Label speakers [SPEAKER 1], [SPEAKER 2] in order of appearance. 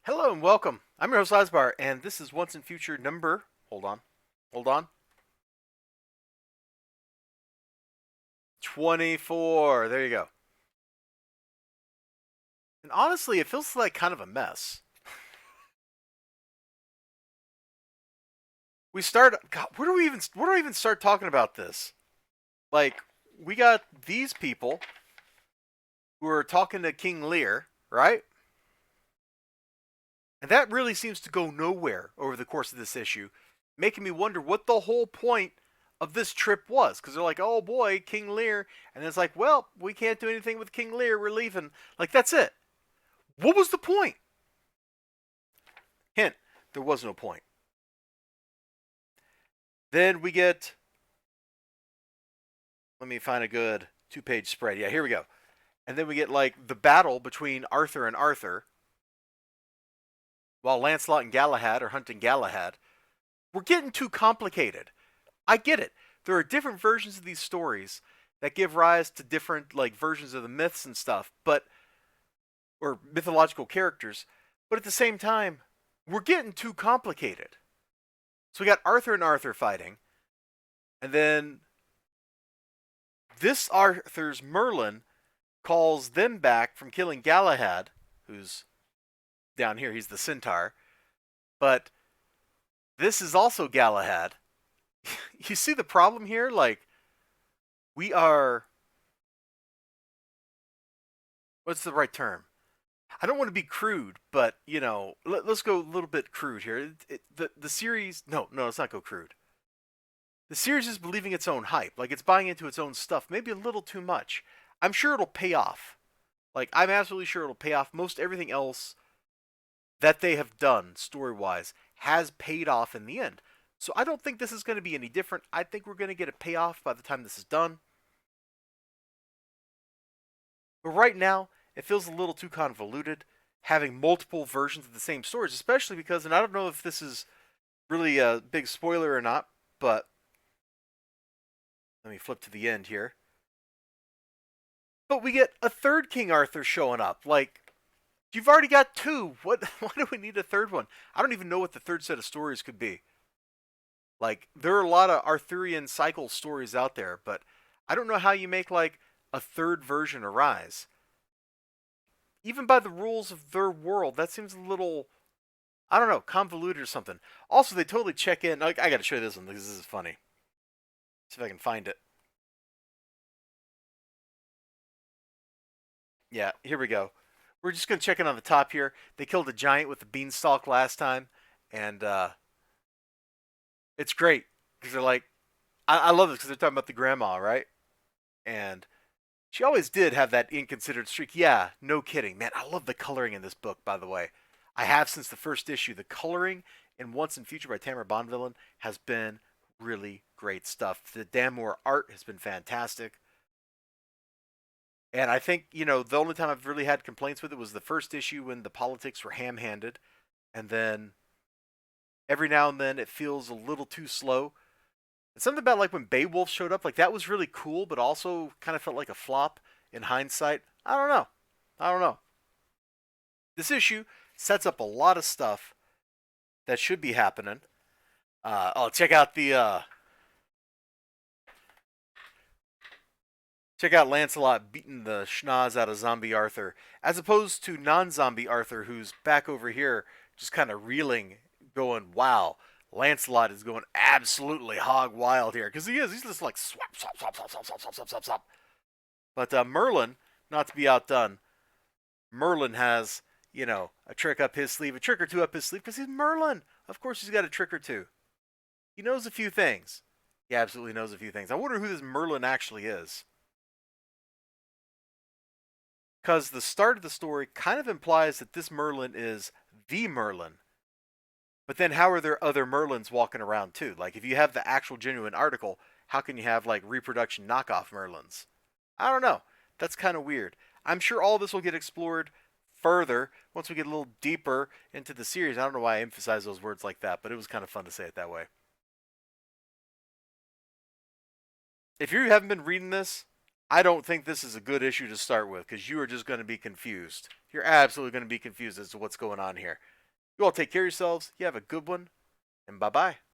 [SPEAKER 1] Hello and welcome. I'm your host Elizibar, and this is Once and Future number. Hold on. 24. There you go. And honestly, it feels like kind of a mess. We start. God, where do we even start talking about this? Like, we got these people who are talking to King Lear, right? And that really seems to go nowhere over the course of this issue, making me wonder what the whole point of this trip was. Because they're like, oh boy, King Lear. And it's like, well, we can't do anything with King Lear. We're leaving. Like, that's it. What was the point? Hint, there was no point. Then we get, let me find a good 2-page spread. Yeah, here we go. And then we get like the battle between Arthur and Arthur while Lancelot and Galahad are hunting Galahad. We're getting too complicated. I get it. There are different versions of these stories that give rise to different like versions of the myths and stuff, but or mythological characters, but at the same time, we're getting too complicated. So we got Arthur and Arthur fighting, and then this Arthur's Merlin calls them back from killing Galahad, who's down here, he's the centaur, but this is also Galahad. You see the problem here? Like, we are. What's the right term? I don't want to be crude, but, let's go a little bit crude here. The series. No, let's not go crude. The series is believing its own hype. Like, it's buying into its own stuff, maybe a little too much. I'm sure it'll pay off. Like, I'm absolutely sure it'll pay off. Most everything else that they have done, story wise, has paid off in the end. So I don't think this is going to be any different. I think we're going to get a payoff by the time this is done. But right now, it feels a little too convoluted, having multiple versions of the same stories, especially because, and I don't know if this is really a big spoiler or not, but let me flip to the end here. But we get a third King Arthur showing up. Like, you've already got two. What? Why do we need a third one? I don't even know what the third set of stories could be. Like, there are a lot of Arthurian cycle stories out there, but I don't know how you make like a third version arise. Even by the rules of their world, that seems a little, I don't know, convoluted or something. Also, they totally check in. Like, I got to show you this one because this is funny. See if I can find it. Yeah, here we go. We're just gonna check in on the top here. They killed a giant with a beanstalk last time, and it's great because they're like, I love this because they're talking about the grandma, right? And she always did have that inconsiderate streak. Yeah, no kidding, man. I love the coloring in this book, by the way. I have since the first issue. The coloring in Once and Future by Tamara Bonvillain has been really great stuff. The Dan Moore art has been fantastic. And I think, the only time I've really had complaints with it was the first issue when the politics were ham handed. And then every now and then it feels a little too slow. And something about like when Beowulf showed up, like that was really cool, but also kind of felt like a flop in hindsight. I don't know. I don't know. This issue sets up a lot of stuff that should be happening. Check out the check out Lancelot beating the schnoz out of zombie Arthur, as opposed to non-zombie Arthur, who's back over here just kind of reeling, going, "Wow, Lancelot is going absolutely hog wild here," because he is. He's just like swap, swap, swap, swap, swap, swap, swap, swap, swap, swap. But Merlin, not to be outdone, Merlin has a trick up his sleeve, a trick or two up his sleeve, because he's Merlin. Of course, he's got a trick or two. He knows a few things. He absolutely knows a few things. I wonder who this Merlin actually is. Because the start of the story kind of implies that this Merlin is the Merlin. But then how are there other Merlins walking around too? Like if you have the actual genuine article, how can you have like reproduction knockoff Merlins? I don't know. That's kind of weird. I'm sure all this will get explored further once we get a little deeper into the series. I don't know why I emphasize those words like that, but it was kind of fun to say it that way. If you haven't been reading this, I don't think this is a good issue to start with because you are just going to be confused. You're absolutely going to be confused as to what's going on here. You all take care of yourselves. You have a good one, and bye bye.